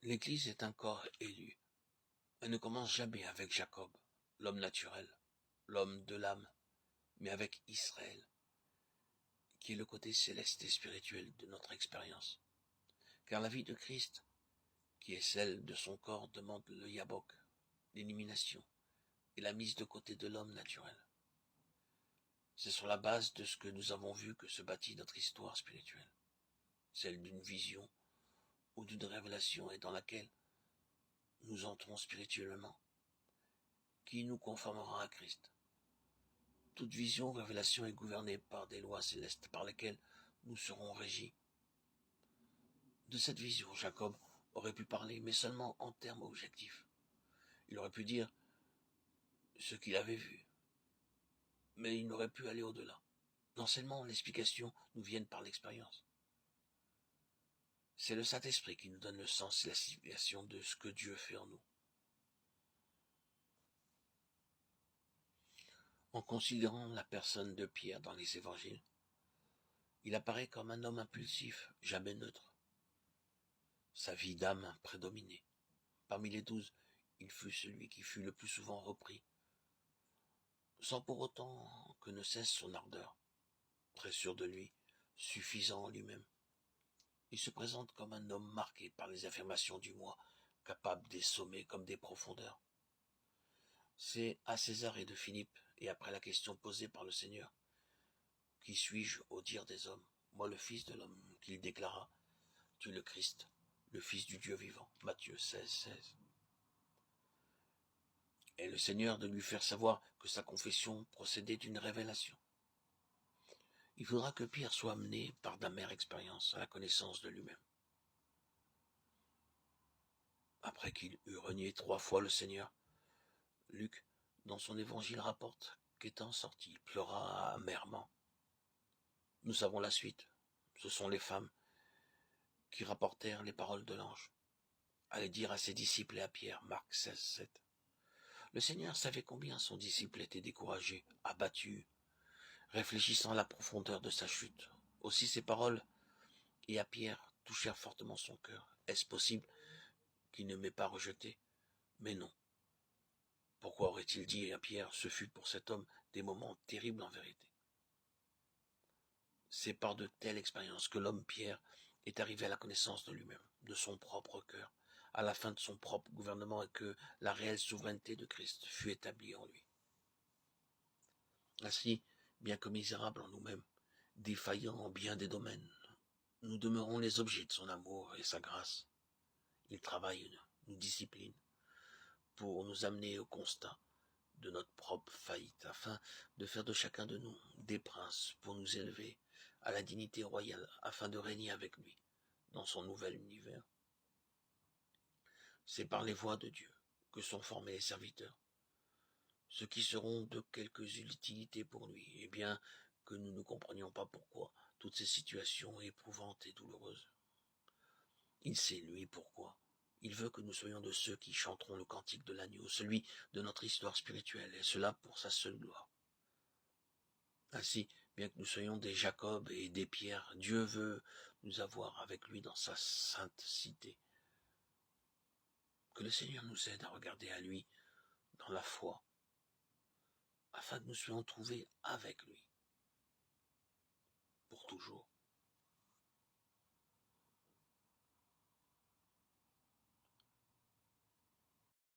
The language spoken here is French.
L'Église est un corps élu. Elle ne commence jamais avec Jacob, l'homme naturel, l'homme de l'âme, mais avec Israël, qui est le côté céleste et spirituel de notre expérience. Car la vie de Christ, qui est celle de son corps, demande le yabok, l'élimination et la mise de côté de l'homme naturel. C'est sur la base de ce que nous avons vu que se bâtit notre histoire spirituelle, celle d'une vision ou d'une révélation et dans laquelle nous entrons spirituellement, qui nous conformera à Christ. Toute vision ou révélation est gouvernée par des lois célestes par lesquelles nous serons régis. De cette vision, Jacob aurait pu parler, mais seulement en termes objectifs. Il aurait pu dire ce qu'il avait vu, mais il n'aurait pu aller au-delà. L'enseignement, l'explication nous viennent par l'expérience. C'est le Saint-Esprit qui nous donne le sens et la signification de ce que Dieu fait en nous. En considérant la personne de Pierre dans les évangiles, il apparaît comme un homme impulsif, jamais neutre. Sa vie d'âme prédominait. Parmi les 12, il fut celui qui fut le plus souvent repris, sans pour autant que ne cesse son ardeur, très sûr de lui, suffisant en lui-même. Il se présente comme un homme marqué par les affirmations du moi, capable des sommets comme des profondeurs. C'est à César et de Philippe, et après la question posée par le Seigneur, « Qui suis-je au dire des hommes? Moi le Fils de l'homme, qu'il déclara, tu es le Christ, le Fils du Dieu vivant. » Matthieu 16, 16. Et le Seigneur de lui faire savoir que sa confession procédait d'une révélation. Il faudra que Pierre soit amené par d'amères expériences à la connaissance de lui-même. Après qu'il eut renié 3 fois le Seigneur, Luc, dans son évangile, rapporte qu'étant sorti, il pleura amèrement. Nous savons la suite. Ce sont les femmes qui rapportèrent les paroles de l'ange. Allez dire à ses disciples et à Pierre, Marc 16, 7. Le Seigneur savait combien son disciple était découragé, abattu, réfléchissant à la profondeur de sa chute. Aussi ces paroles et à Pierre touchèrent fortement son cœur. Est-ce possible qu'il ne m'ait pas rejeté? Mais non. Pourquoi aurait-il dit à Pierre, ce fut pour cet homme des moments terribles en vérité? C'est par de telles expériences que l'homme Pierre est arrivé à la connaissance de lui-même, de son propre cœur, à la fin de son propre gouvernement et que la réelle souveraineté de Christ fut établie en lui. Ainsi, bien que misérables en nous-mêmes, défaillants en bien des domaines, nous demeurons les objets de son amour et sa grâce. Il travaille, nous discipline, pour nous amener au constat de notre propre faillite, afin de faire de chacun de nous des princes pour nous élever à la dignité royale, afin de régner avec lui dans son nouvel univers. C'est par les voies de Dieu que sont formés les serviteurs, ceux qui seront de quelques utilités pour lui, et bien que nous ne comprenions pas pourquoi toutes ces situations éprouvantes et douloureuses. Il sait, lui, pourquoi. Il veut que nous soyons de ceux qui chanteront le cantique de l'agneau, celui de notre histoire spirituelle, et cela pour sa seule gloire. Ainsi, bien que nous soyons des Jacob et des Pierre, Dieu veut nous avoir avec lui dans sa sainte cité. Que le Seigneur nous aide à regarder à lui dans la foi, afin que nous soyons trouvés avec lui, pour toujours.